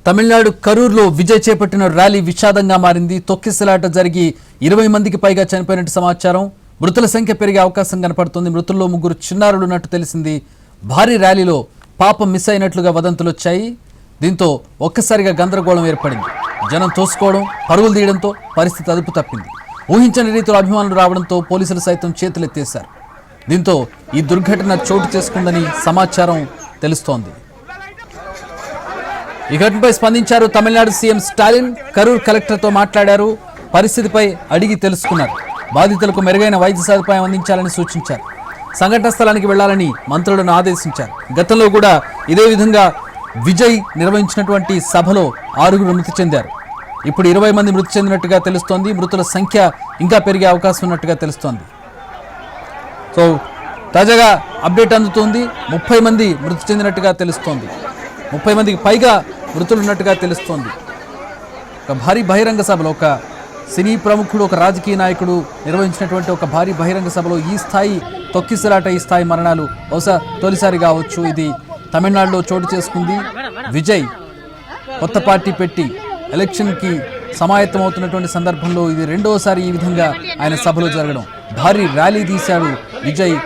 తమిళనాడు కరూర్లో విజయ్ చేపట్టిన ర్యాలీ విషాదంగా మారింది. తొక్కిసలాట జరిగి 20 మందికి పైగా చనిపోయినట్టు సమాచారం. మృతుల సంఖ్య పెరిగే అవకాశం కనపడుతుంది. మృతుల్లో 3 చిన్నారులు ఉన్నట్టు తెలిసింది. భారీ ర్యాలీలో పాపం మిస్ అయినట్లుగా వదంతులు వచ్చాయి. దీంతో ఒక్కసారిగా గందరగోళం ఏర్పడింది. జనం తోసుకోవడం, పరుగులు తీయడంతో పరిస్థితి అదుపు తప్పింది. ఊహించని రీతిలో అభిమానులు రావడంతో పోలీసులు సైతం చేతులెత్తేశారు. దీంతో ఈ దుర్ఘటన చోటు చేసుకుందని సమాచారం తెలుస్తోంది. ఈ ఘటనపై స్పందించారు తమిళనాడు సీఎం స్టాలిన్. కరూర్ కలెక్టర్తో మాట్లాడారు. పరిస్థితిపై అడిగి తెలుసుకున్నారు. బాధితులకు మెరుగైన వైద్య సదుపాయం అందించాలని సూచించారు. సంఘటన స్థలానికి వెళ్లాలని మంత్రులను ఆదేశించారు. గతంలో కూడా ఇదే విధంగా విజయ్ నిర్వహించినటువంటి సభలో 6 మృతి చెందారు. ఇప్పుడు 20 మంది మృతి చెందినట్టుగా తెలుస్తోంది. మృతుల సంఖ్య ఇంకా పెరిగే అవకాశం ఉన్నట్టుగా తెలుస్తోంది. సో తాజాగా అప్డేట్ అందుతోంది. 30 మంది మృతి చెందినట్టుగా తెలుస్తోంది. 30 మందికి పైగా మృతులు ఉన్నట్టుగా తెలుస్తోంది. ఒక భారీ బహిరంగ సభలో ఒక సినీ ప్రముఖుడు, ఒక రాజకీయ నాయకుడు నిర్వహించినటువంటి ఒక భారీ బహిరంగ సభలో ఈ స్థాయి తొక్కిసలాట, ఈ స్థాయి మరణాలు బహుశా తొలిసారి కావచ్చు. ఇది తమిళనాడులో చోటు చేసుకుంది. విజయ్ కొత్త పార్టీ పెట్టి ఎలక్షన్కి సమాయత్తమవుతున్నటువంటి సందర్భంలో ఇది రెండోసారి ఈ విధంగా ఆయన సభలో జరగడం. భారీ ర్యాలీ తీశాడు విజయ్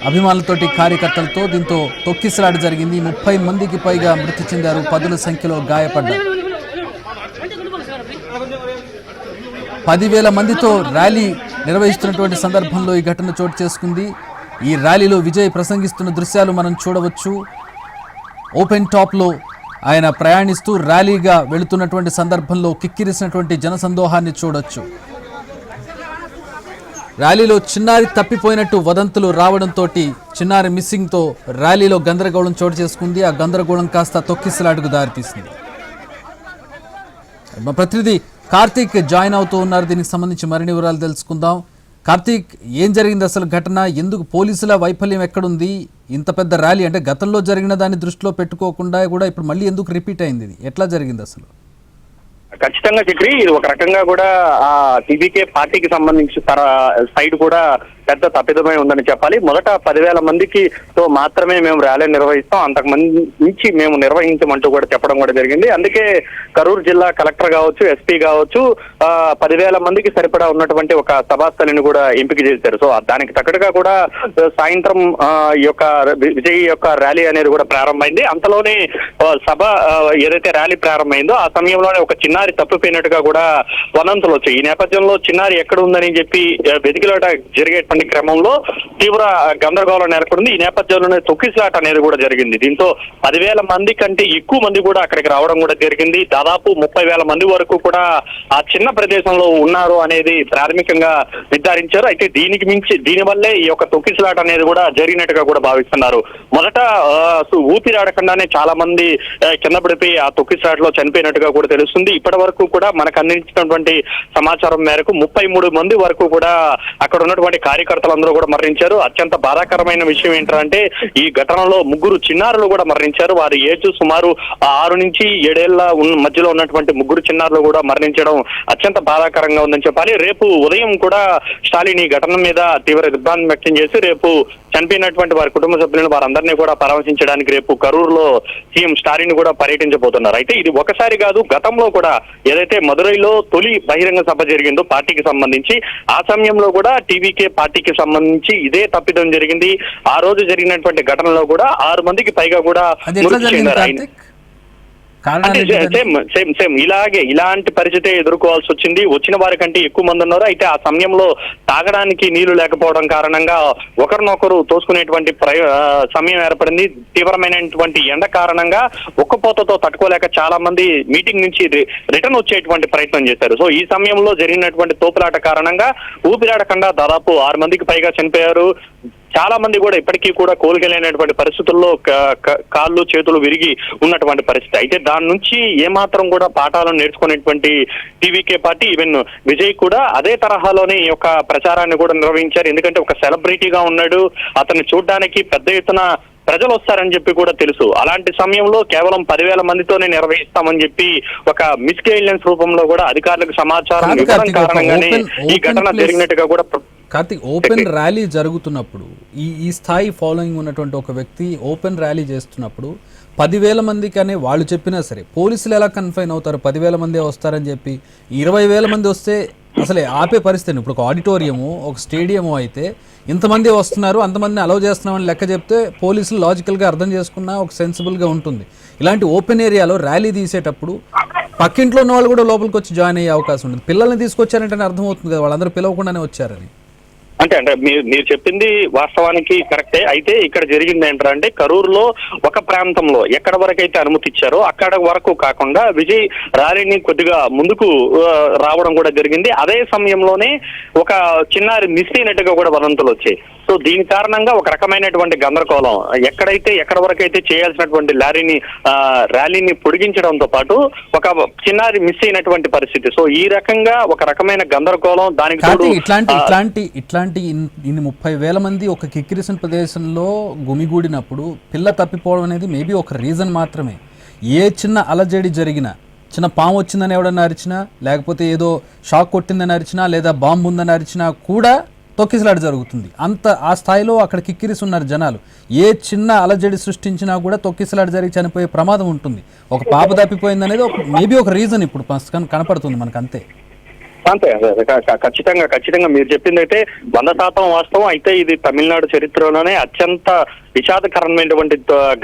అభిమానులతోటి, కార్యకర్తలతో. దీంతో తొక్కిసలాట జరిగింది. 30 మందికి పైగా మృతి చెందారు. 10ల సంఖ్యలో గాయపడ్డారు. 10,000 మందితో ర్యాలీ నిర్వహిస్తున్నటువంటి సందర్భంలో ఈ ఘటన చోటు చేసుకుంది. ఈ ర్యాలీలో విజయ్ ప్రసంగిస్తున్న దృశ్యాలు మనం చూడవచ్చు. ఓపెన్ టాప్లో ఆయన ప్రయాణిస్తూ ర్యాలీగా వెళుతున్నటువంటి సందర్భంలో కిక్కిరిసినటువంటి జనసందోహాన్ని చూడొచ్చు. ర్యాలీలో చిన్నారి తప్పిపోయినట్టు వదంతులు రావడంతో చిన్నారి మిస్సింగ్తో ర్యాలీలో గందరగోళం చోటు చేసుకుంది. ఆ గందరగోళం కాస్త తొక్కిసలాటకు దారితీసింది. మా ప్రతినిధి కార్తీక్ జాయిన్ అవుతూ ఉన్నారు. దీనికి సంబంధించి మరిన్ని వివరాలు తెలుసుకుందాం. కార్తీక్, ఏం జరిగింది అసలు ఘటన? ఎందుకు పోలీసుల వైఫల్యం ఎక్కడుంది? ఇంత పెద్ద ర్యాలీ అంటే గతంలో జరిగిన దాన్ని దృష్టిలో పెట్టుకోకుండా కూడా ఇప్పుడు మళ్ళీ ఎందుకు రిపీట్ అయింది? ఇది ఎట్లా జరిగింది అసలు? ఖచ్చితంగా చక్రి, ఇది ఒక రకంగా కూడా ఆ టీవీకే పార్టీకి సంబంధించి సైడ్ కూడా పెద్ద తప్పిదమై ఉందని చెప్పాలి. మొదట 10,000 మందికి తో మాత్రమే మేము ర్యాలీ నిర్వహిస్తాం, అంతకుమంది నుంచి మేము నిర్వహించమంటూ కూడా చెప్పడం కూడా జరిగింది. అందుకే కరూరు జిల్లా కలెక్టర్ కావచ్చు, ఎస్పీ కావచ్చు 10,000 మందికి సరిపడా ఉన్నటువంటి ఒక సభాస్థలిని కూడా ఎంపిక చేశారు. సో దానికి తగ్గట్టుగా కూడా సాయంత్రం ఈ యొక్క విజయ్ యొక్క ర్యాలీ అనేది కూడా ప్రారంభమైంది. అంతలోనే సభ ఏదైతే ర్యాలీ ప్రారంభమైందో ఆ సమయంలోనే ఒక చిన్నారి తప్పిపోయినట్టుగా కూడా వదంతులు వచ్చాయి. ఈ నేపథ్యంలో చిన్నారి ఎక్కడ ఉందని చెప్పి వెతికిలాట జరిగేటువంటి క్రమంలో తీవ్ర గందరగోళం నెలకొంది. ఈ నేపథ్యంలోనే తొక్కిసలాట అనేది కూడా జరిగింది. దీంతో 10,000 మంది కంటే ఎక్కువ మంది కూడా అక్కడికి రావడం కూడా జరిగింది. దాదాపు 30,000 మంది వరకు కూడా ఆ చిన్న ప్రదేశంలో ఉన్నారు అనేది ప్రాథమికంగా నిర్ధారించారు. అయితే దీనివల్లే ఈ యొక్క తొక్కిసలాట అనేది కూడా జరిగినట్టుగా కూడా భావిస్తున్నారు. మొదట ఊపిరాడకుండానే చాలా మంది కింద పడిపోయి ఆ తొక్కిసలాటలో చనిపోయినట్టుగా కూడా తెలుస్తుంది. ఇప్పటి వరకు కూడా మనకు అందించినటువంటి సమాచారం మేరకు 33 మంది వరకు కూడా అక్కడ ఉన్నటువంటి కార్యకర్తలందరూ కూడా మరణించారు. అత్యంత బాధాకరమైన విషయం ఏంటంటే ఈ ఘటనలో 3 చిన్నారులు కూడా మరణించారు. వారి ఏజ్ సుమారు 6 నుంచి 7 ఏళ్ల మధ్యలో ఉన్నటువంటి 3 చిన్నారులు కూడా మరణించడం అత్యంత బాధాకరంగా ఉందని చెప్పాలి. రేపు ఉదయం కూడా స్టాలిన్ ఈ ఘటన మీద తీవ్ర దిగ్భ్రాంతి వ్యక్తం చేసి రేపు చనిపోయినటువంటి వారి కుటుంబ సభ్యులను వారందరినీ కూడా పరామర్శించడానికి రేపు కరూరులో సీఎం స్టాలిన్ కూడా పర్యటించబోతున్నారు. అయితే ఇది ఒకసారి కాదు, గతంలో కూడా ఏదైతే మదురైలో తొలి బహిరంగ సభ జరిగిందో పార్టీకి సంబంధించి, ఆ సమయంలో కూడా టీవీకే పార్టీకి సంబంధించి ఇదే తప్పిదం జరిగింది. ఆ రోజు జరిగినటువంటి ఘటనలో కూడా 6 మందికి పైగా కూడా మృతి చెందారు. సేమ్ ఇలాంటి పరిస్థితి ఎదుర్కోవాల్సి వచ్చింది. వచ్చిన వారి కంటే ఎక్కువ మంది ఉన్నారు. అయితే ఆ సమయంలో తాగడానికి నీళ్లు లేకపోవడం కారణంగా ఒకరినొకరు తోసుకునేటువంటి సమయం ఏర్పడింది. తీవ్రమైనటువంటి ఎండ కారణంగా ఉక్కపోతతో తట్టుకోలేక చాలా మంది మీటింగ్ నుంచి రిటర్న్ వచ్చేటువంటి ప్రయత్నం చేశారు. సో ఈ సమయంలో జరిగినటువంటి తోపులాట కారణంగా ఊపిరాడకుండా దాదాపు 6 మందికి పైగా చనిపోయారు. చాలా మంది కూడా ఇప్పటికీ కూడా కోలుకోలేనటువంటి పరిస్థితుల్లో కాళ్ళు చేతులు విరిగి ఉన్నటువంటి పరిస్థితి. అయితే దాని నుంచి ఏమాత్రం కూడా పాఠాలను నేర్చుకునేటువంటి టీవీకే పార్టీ, ఈవెన్ విజయ్ కూడా అదే తరహాలోనే ఈ యొక్క ప్రచారాన్ని కూడా నిర్వహించారు. ఎందుకంటే ఒక సెలబ్రిటీగా ఉన్నాడు, అతన్ని చూడడానికి పెద్ద ఎత్తున ప్రజలు వస్తారని చెప్పి కూడా తెలుసు. అలాంటి సమయంలో కేవలం 10,000 మందితోనే నిర్వహిస్తామని చెప్పి ఒక మిస్గైడెన్స్ రూపంలో కూడా అధికారులకు సమాచారం ఇవ్వడం కారణంగానే ఈ ఘటన జరిగినట్టుగా కూడా కార్తిక్, ఓపెన్ ర్యాలీ జరుగుతున్నప్పుడు ఈ స్థాయి ఫాలోయింగ్ ఉన్నటువంటి ఒక వ్యక్తి ఓపెన్ ర్యాలీ చేస్తున్నప్పుడు 10,000 మందికి అనే వాళ్ళు చెప్పినా సరే పోలీసులు ఎలా కన్ఫైన్ అవుతారు? 10,000 మంది వస్తారని చెప్పి 20,000 మంది వస్తే అసలే ఆపే పరిస్థితి. ఇప్పుడు ఒక ఆడిటోరియము, ఒక స్టేడియము అయితే ఇంతమంది వస్తున్నారు, అంతమందిని అలౌ చేస్తున్నామని లెక్క చెప్తే పోలీసులు లాజికల్గా అర్థం చేసుకున్నా ఒక సెన్సిబుల్గా ఉంటుంది. ఇలాంటి ఓపెన్ ఏరియాలో ర్యాలీ తీసేటప్పుడు పక్కింట్లో ఉన్న వాళ్ళు కూడా లోపలికి వచ్చి జాయిన్ అయ్యే అవకాశం ఉంటుంది. పిల్లల్ని తీసుకొచ్చారంటే అర్థమవుతుంది కదా వాళ్ళందరూ పిలవకుండానే వచ్చారని. అంటే మీరు చెప్పింది వాస్తవానికి కరెక్టే. అయితే ఇక్కడ జరిగింది ఏంటంటే కరూరులో ఒక ప్రాంతంలో ఎక్కడ వరకు అయితే అనుమతి ఇచ్చారో అక్కడ వరకు కాకుండా విజయ్ ర్యాలీని కొద్దిగా ముందుకు రావడం కూడా జరిగింది. అదే సమయంలోనే ఒక చిన్నారి మిస్ అయినట్టుగా కూడా వదంతులు వచ్చాయి. సో దీని కారణంగా ఒక రకమైనటువంటి గందరగోళం, ఎక్కడ వరకు అయితే చేయాల్సినటువంటి ర్యాలీని పొడిగించడంతో పాటు ఒక చిన్నారి మిస్ అయినటువంటి పరిస్థితి. సో ఈ రకంగా ఒక రకమైన గందరగోళం, దానికి ఇట్లాంటి ఇన్ని 30,000 మంది ఒక కిక్కిరిసిన ప్రదేశంలో గుమిగూడినప్పుడు పిల్ల తప్పిపోవడం అనేది మేబీ ఒక రీజన్ మాత్రమే. ఏ చిన్న అలజడి జరిగినా, చిన్న పాము వచ్చిందని ఎవడన్నా అరిచినా, లేకపోతే ఏదో షాక్ కొట్టిందని అరిచినా, లేదా బాంబు ఉందని అరిచినా కూడా తొక్కిసలాట జరుగుతుంది. ఆ స్థాయిలో అక్కడ కిక్కిరిసి ఉన్నారు జనాలు. ఏ చిన్న అలజడి సృష్టించినా కూడా తొక్కిసలాట జరిగి చనిపోయే ప్రమాదం ఉంటుంది. ఒక పాప తప్పిపోయింది అనేది మేబీ ఒక రీజన్ ఇప్పుడు కనపడుతుంది మనకు. అంతే ఖచ్చితంగా మీరు చెప్పింది అయితే 100% వాస్తవం. అయితే ఇది తమిళనాడు చరిత్రలోనే అత్యంత విషాదకరమైనటువంటి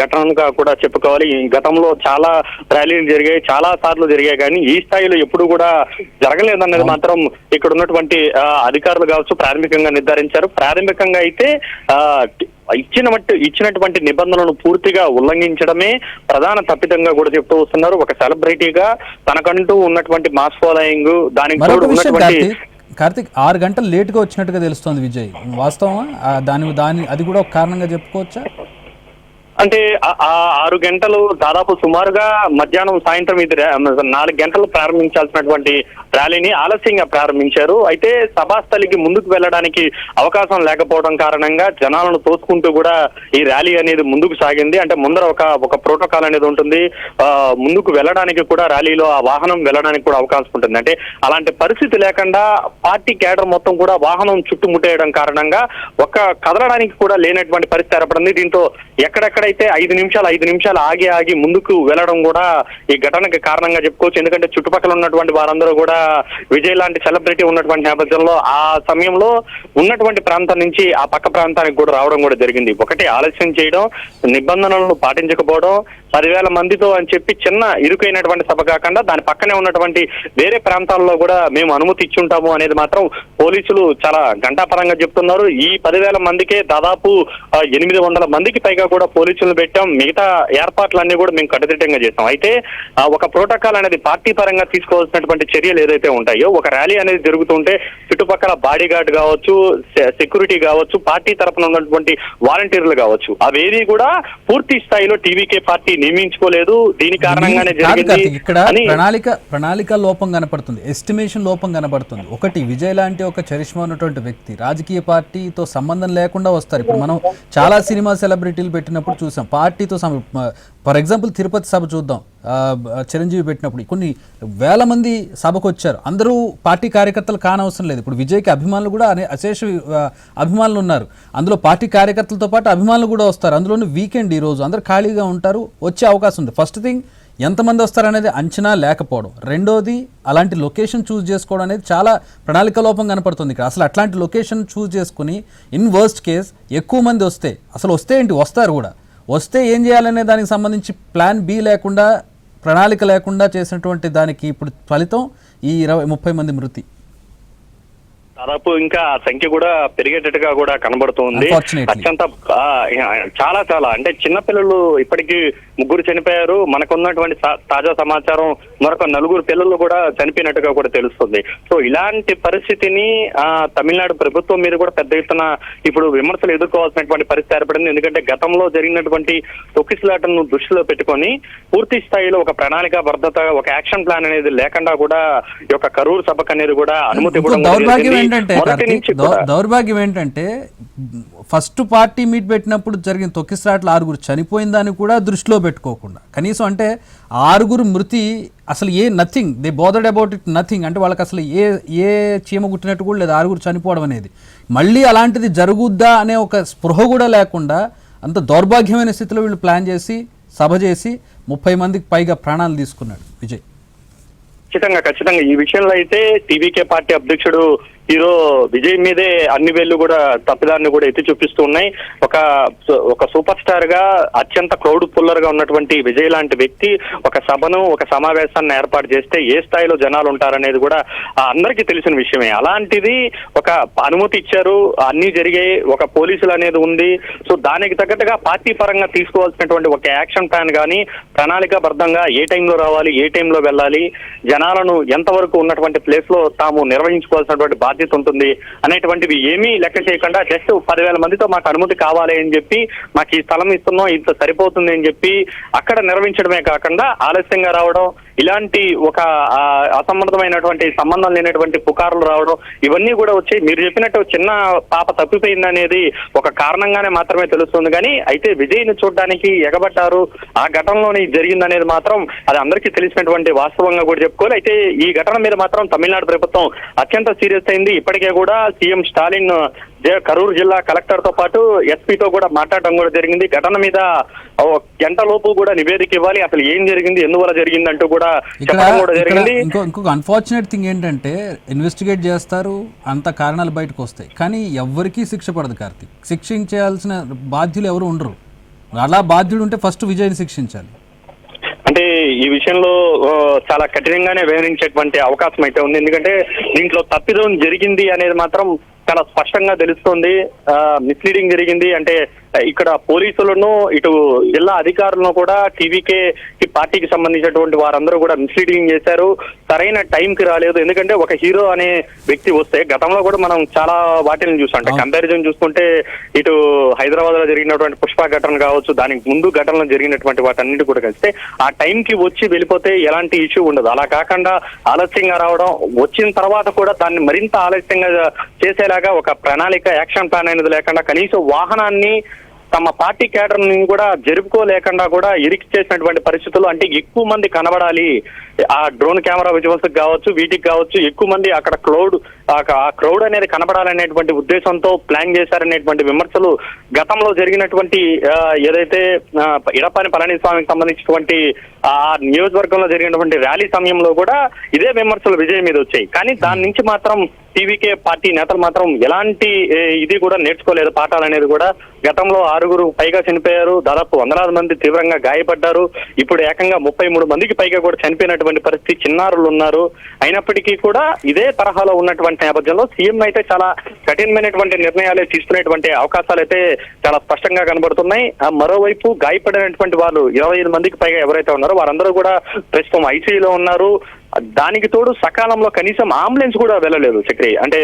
ఘటనగా కూడా చెప్పుకోవాలి. ఈ గతంలో చాలా ర్యాలీలు జరిగాయి, చాలా సార్లు జరిగాయి, కానీ ఈ స్థాయిలో ఎప్పుడు కూడా జరగలేదన్నది మాత్రం ఇక్కడ ఉన్నటువంటి అధికారులు కావచ్చు ప్రాథమికంగా నిర్ధారించారు. ప్రాథమికంగా అయితే ఇచ్చినటువంటి నిబంధనలను పూర్తిగా ఉల్లంఘించడమే ప్రధాన తప్పిదంగా కూడా చెప్తూ వస్తున్నారు. ఒక సెలబ్రిటీగా తనకంటూ ఉన్నటువంటి మాస్ ఫాలోయింగ్, దానికి కార్తిక్ 6 గంటలు లేటుగా వచ్చినట్టుగా తెలుస్తోంది విజయ్, వాస్తవమా? అది కూడా ఒక కారణంగా చెప్పుకోవచ్చా? అంటే 6 గంటలు దాదాపు సుమారుగా మధ్యాహ్నం సాయంత్రం 4 గంటలు ప్రారంభించాల్సినటువంటి ర్యాలీని ఆలస్యంగా ప్రారంభించారు. అయితే సభాస్థలికి ముందుకు వెళ్ళడానికి అవకాశం లేకపోవడం కారణంగా జనాలను తోసుకుంటూ కూడా ఈ ర్యాలీ అనేది ముందుకు సాగింది. అంటే ముందర ఒక ప్రోటోకాల్ అనేది ఉంటుంది, ముందుకు వెళ్ళడానికి కూడా ర్యాలీలో ఆ వాహనం వెళ్ళడానికి కూడా అవకాశం ఉంటుంది. అంటే అలాంటి పరిస్థితి లేకుండా పార్టీ కేడర్ మొత్తం కూడా వాహనం చుట్టుముట్టేయడం కారణంగా కదలడానికి కూడా లేనటువంటి పరిస్థితి ఏర్పడింది. దీంతో ఎక్కడెక్కడైతే 5 నిమిషాలు ఆగి ముందుకు వెళ్ళడం కూడా ఈ ఘటనకి కారణంగా చెప్పుకోవచ్చు. ఎందుకంటే చుట్టుపక్కల ఉన్నటువంటి వారందరూ కూడా విజయ్ లాంటి సెలబ్రిటీ ఉన్నటువంటి నేపథ్యంలో ఆ సమయంలో ఉన్నటువంటి ప్రాంతం నుంచి ఆ పక్క ప్రాంతానికి కూడా రావడం కూడా జరిగింది. ఒకటి ఆలస్యం చేయడం, నిబంధనలను పాటించకపోవడం, 10,000 మందితో అని చెప్పి చిన్న ఇరుకైనటువంటి సభ కాకుండా దాని పక్కనే ఉన్నటువంటి వేరే ప్రాంతాల్లో కూడా మేము అనుమతి ఇచ్చుంటాము అనేది మాత్రం పోలీసులు చాలా గంటాపరంగా చెప్తున్నారు. ఈ 10,000 మందికే దాదాపు 800 మందికి పైగా కూడా పోలీసులు పెట్టాం. మిగతా ఏర్పాట్లన్నీ కూడా మేము కట్టుదిట్టంగా చేస్తాం. అయితే ఒక ప్రోటోకాల్ అనేది పార్టీ పరంగా తీసుకోవాల్సినటువంటి చర్యలు ఏదైతే ఉంటాయో, ఒక ర్యాలీ అనేది జరుగుతుంటే చుట్టుపక్కల బాడీ గార్డ్ కావచ్చు, సెక్యూరిటీ కావచ్చు, పార్టీ తరఫున ఉన్నటువంటి వాలంటీర్లు కావచ్చు, అవేది కూడా పూర్తి స్థాయిలో టీవీకే పార్టీ నియమించుకోలేదు. దీని కారణంగానే జరిగింది. ఇక్కడ ప్రణాళిక లోపం కనపడుతుంది, ఎస్టిమేషన్ లోపం కనపడుతుంది. ఒకటి, విజయ్ లాంటి ఒక చరిష్మా ఉన్నటువంటి వ్యక్తి రాజకీయ పార్టీతో సంబంధం లేకుండా వస్తారు. ఇప్పుడు మనం చాలా సినిమా సెలబ్రిటీలు పెట్టినప్పుడు చూసాం పార్టీతో ఫర్ ఎగ్జాంపుల్ తిరుపతి సభ చూద్దాం, చిరంజీవి పెట్టినప్పుడు కొన్ని వేల మంది సభకు వచ్చారు. అందరూ పార్టీ కార్యకర్తలు కానవసరం లేదు. ఇప్పుడు విజయ్కి అభిమానులు కూడా అశేష అభిమానులు ఉన్నారు. అందులో పార్టీ కార్యకర్తలతో పాటు అభిమానులు కూడా వస్తారు. అందులోని వీకెండ్ ఈరోజు అందరూ ఖాళీగా ఉంటారు, వచ్చే అవకాశం ఉంది. ఫస్ట్ థింగ్, ఎంతమంది వస్తారనేది అంచనా లేకపోవడం. రెండోది, అలాంటి లొకేషన్ చూస్ చేసుకోవడం అనేది చాలా ప్రణాళిక లోపం కనపడుతుంది ఇక్కడ. అసలు అట్లాంటి లొకేషన్ చూస్ చేసుకుని ఇన్ వర్స్ట్ కేస్ ఎక్కువ మంది వస్తే ఏంటి, వస్తారు కూడా, వస్తే ఏం చేయాలనే దానికి సంబంధించి ప్లాన్ బి లేకుండా, ప్రణాళిక లేకుండా చేసినటువంటి దానికి ఇప్పుడు ఫలితం ఈ 30 మంది మృతి. దాదాపు ఇంకా సంఖ్య కూడా పెరిగేటట్టుగా కూడా కనబడుతుంది. అత్యంత చాలా అంటే చిన్నపిల్లలు ఇప్పటికీ 3 చనిపోయారు. మనకున్నటువంటి తాజా సమాచారం మరొక 4 పిల్లలు కూడా చనిపోయినట్టుగా కూడా తెలుస్తుంది. సో ఇలాంటి పరిస్థితిని తమిళనాడు ప్రభుత్వం మీద కూడా పెద్ద ఎత్తున ఇప్పుడు విమర్శలు ఎదుర్కోవాల్సినటువంటి పరిస్థితి ఏర్పడింది. ఎందుకంటే గతంలో జరిగినటువంటి తొక్కిసలాటను దృష్టిలో పెట్టుకొని పూర్తి స్థాయిలో ఒక ప్రణాళిక బద్ధత, ఒక యాక్షన్ ప్లాన్ అనేది లేకుండా కూడా ఈ యొక్క కరూరు సభకు అనేది కూడా అనుమతి ఇవ్వడం. దౌర్భాగ్యం ఏంటంటే ఫస్ట్ పార్టీ మీట్ పెట్టినప్పుడు జరిగిన తొక్కిసలాట్లు 6 చనిపోయిన దాన్ని కూడా దృష్టిలో పెట్టుకోకుండా కనీసం అంటే 6 మృతి అసలు nothing, they bothered about it nothing, అంటే వాళ్ళకి అసలు ఏ చీమ గుట్టినట్టు కూడా లేదు 6 చనిపోవడం అనేది. మళ్ళీ అలాంటిది జరుగుద్దా అనే ఒక స్పృహ కూడా లేకుండా అంత దౌర్భాగ్యమైన స్థితిలో వీళ్ళు ప్లాన్ చేసి సభ చేసి 30 మందికి పైగా ప్రాణాలు తీసుకున్నాడు విజయ్. ఖచ్చితంగా ఈ విషయంలో అయితే టీవీకే పార్టీ అధ్యక్షుడు హీరో విజయ్ మీదే అన్ని వేళ్లు కూడా తప్పిదాన్ని కూడా ఎత్తి చూపిస్తూ ఉన్నాయి. ఒక సూపర్ స్టార్ గా అత్యంత క్రౌడ్ పుల్లర్ గా ఉన్నటువంటి విజయ్ లాంటి వ్యక్తి ఒక సభను ఒక సమావేశాన్ని ఏర్పాటు చేస్తే ఏ స్థాయిలో జనాలు ఉంటారనేది కూడా అందరికీ తెలిసిన విషయమే. అలాంటిది ఒక అనుమతి ఇచ్చారు, అన్ని జరిగాయి, ఒక పోలీసులు అనేది ఉంది. సో దానికి తగ్గట్టుగా పార్టీ పరంగా తీసుకోవాల్సినటువంటి ఒక యాక్షన్ ప్లాన్ కానీ ప్రణాళికాబద్ధంగా ఏ టైంలో రావాలి, ఏ టైంలో వెళ్ళాలి, జనాలను ఎంతవరకు ఉన్నటువంటి ప్లేస్ లో తాము నిర్వహించుకోవాల్సినటువంటి బాధ్యత ఉంటుంది అనేటువంటివి ఏమీ లెక్క చేయకుండా జస్ట్ 10,000 మందితో మాకు అనుమతి కావాలి అని చెప్పి మాకు ఈ స్థలం ఇస్తున్నాం ఇంత సరిపోతుంది అని చెప్పి అక్కడ నిర్వహించడమే కాకుండా ఆలస్యంగా రావడం, ఇలాంటి ఒక అసంబంధమైనటువంటి సంబంధం లేనటువంటి పుకార్లు రావడం, ఇవన్నీ కూడా వచ్చి మీరు చెప్పినట్టు చిన్న పాప తప్పిపోయింది అనేది ఒక కారణంగానే మాత్రమే తెలుస్తుంది. కానీ అయితే విజయ్ని చూడడానికి ఎగబడ్డారు, ఆ ఘటనలోని జరిగిందనేది మాత్రం అది అందరికీ తెలిసినటువంటి వాస్తవంగా కూడా చెప్పుకోవాలి. అయితే ఈ ఘటన మీద మాత్రం తమిళనాడు ప్రభుత్వం అత్యంత సీరియస్ అయింది. ఇప్పటికే కూడా సీఎం స్టాలిన్ కరూరు జిల్లా కలెక్టర్ తో పాటు ఎస్పీతో కూడా మాట్లాడడం కూడా జరిగింది. ఘటన మీద గంట లోపు కూడా నివేదిక ఇవ్వాలి, అసలు ఏం జరిగింది, ఎందువల్ల జరిగింది అంటూ కూడా చెప్పడం కూడా జరిగింది. ఇంకొక అన్ఫార్చునేట్ థింగ్ ఏంటంటే ఇన్వెస్టిగేట్ చేస్తారు, అంత కారణాలు బయటకు వస్తాయి, కానీ ఎవరికీ శిక్ష పడదు కార్తీక్. శిక్షించాల్సిన బాధ్యులు ఎవరు ఉండరు. అలా బాధ్యుడు ఉంటే ఫస్ట్ విజయ్ని శిక్షించాలి. అంటే ఈ విషయంలో చాలా కఠినంగానే వ్యవహరించేటువంటి అవకాశం అయితే ఉంది. ఎందుకంటే దీంట్లో తప్పిదం జరిగింది అనేది మాత్రం చాలా స్పష్టంగా తెలుస్తోంది. మిస్లీడింగ్ జరిగింది అంటే ఇక్కడ పోలీసులను ఇటు జిల్లా అధికారులను కూడా టీవీకే పార్టీకి సంబంధించినటువంటి వారందరూ కూడా మిస్లీడింగ్ చేశారు, సరైన టైంకి రాలేదు. ఎందుకంటే ఒక హీరో అనే వ్యక్తి వస్తే గతంలో కూడా మనం చాలా వాటిని చూసాం. కంపారిజన్ చూసుకుంటే ఇటు హైదరాబాద్ లో జరిగినటువంటి పుష్ప ఘటన కావచ్చు, దానికి ముందు ఘటనలో జరిగినటువంటి వాటన్నిటి కూడా కలిస్తే ఆ టైంకి వచ్చి వెళ్ళిపోతే ఎలాంటి ఇష్యూ ఉండదు. అలా కాకుండా ఆలస్యంగా రావడం, వచ్చిన తర్వాత కూడా దాన్ని మరింత ఆలస్యంగా చేసేలాగా ఒక ప్రణాళిక యాక్షన్ ప్లాన్ అనేది లేకుండా కనీసం వాహనాన్ని తమ పార్టీ కేడర్ ని కూడా జరుపుకోలేకుండా కూడా ఇరికి చేసినటువంటి పరిస్థితులు. అంటే ఎక్కువ మంది కనబడాలి, ఆ డ్రోన్ కెమెరా విజువల్స్ కావచ్చు, వీటికి కావచ్చు, ఎక్కువ మంది అక్కడ ఆ క్రౌడ్ అనేది కనబడాలనేటువంటి ఉద్దేశంతో ప్లాన్ చేశారనేటువంటి విమర్శలు గతంలో జరిగినటువంటి ఏదైతే ఇడపాని పళనిస్వామికి సంబంధించినటువంటి ఆ నియోజకవర్గంలో జరిగినటువంటి ర్యాలీ సమయంలో కూడా ఇదే విమర్శలు విజయ్ మీద వచ్చాయి. కానీ దాని నుంచి మాత్రం టీవీకే పార్టీ నేతలు మాత్రం ఎలాంటి ఇది కూడా నేర్చుకోలేదు పాఠాలు అనేది కూడా. గతంలో 6 పైగా చనిపోయారు, దాదాపు 100 మంది తీవ్రంగా గాయపడ్డారు, ఇప్పుడు ఏకంగా 33 మందికి పైగా కూడా చనిపోయినటువంటి పరిస్థితి, చిన్నారులు ఉన్నారు. అయినప్పటికీ కూడా ఇదే తరహాలో ఉన్నటువంటి నేపథ్యంలో సీఎం అయితే చాలా కఠినమైనటువంటి నిర్ణయాలు తీసుకునేటువంటి అవకాశాలు అయితే చాలా స్పష్టంగా కనబడుతున్నాయి. మరోవైపు గాయపడినటువంటి వాళ్ళు 25 మందికి పైగా ఎవరైతే ఉన్నారో వారందరూ కూడా ప్రస్తుతం ఐసీయూలో ఉన్నారు. దానికి తోడు సకాలంలో కనీసం అంబులెన్స్ కూడా వెళ్ళలేదు చక్రి. అంటే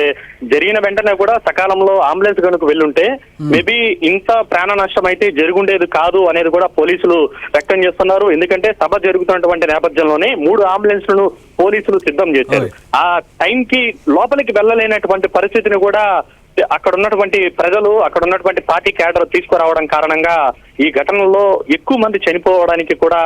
జరిగిన వెంటనే కూడా సకాలంలో అంబులెన్స్ కనుక వెళ్ళుంటే మేబీ ఇంత ప్రాణ నష్టం అయితే జరుగుండేది కాదు అనేది కూడా పోలీసులు వ్యక్తం చేస్తున్నారు. ఎందుకంటే సభ జరుగుతున్నటువంటి నేపథ్యంలోనే 3 అంబులెన్స్లను పోలీసులు సిద్ధం చేశారు. ఆ టైంకి లోపలికి వెళ్ళలేనటువంటి పరిస్థితిని కూడా అక్కడ ఉన్నటువంటి ప్రజలు, అక్కడ ఉన్నటువంటి పార్టీ క్యాడర్ తీసుకురావడం కారణంగా ఈ ఘటనలో ఎక్కువ మంది చనిపోవడానికి కూడా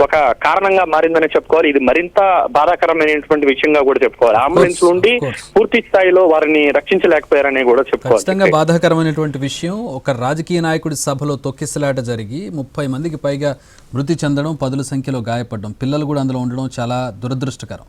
ఒక కారణంగా మారిందని చెప్పుకోవాలి. ఇది మరింత బాధాకరమైనటువంటి విషయంగా కూడా చెప్పుకోవాలి. అంబులెన్స్ నుండి పూర్తి స్థాయిలో వారిని రక్షించలేకపోయారని కూడా చెప్పుకోవాలి. ఖచ్చితంగా బాధాకరమైనటువంటి విషయం. ఒక రాజకీయ నాయకుడి సభలో తొక్కిసలాట జరిగి 30 మందికి పైగా మృతి చెందడం, 10ల సంఖ్యలో గాయపడడం, పిల్లలు కూడా అందులో ఉండడం చాలా దురదృష్టకరం.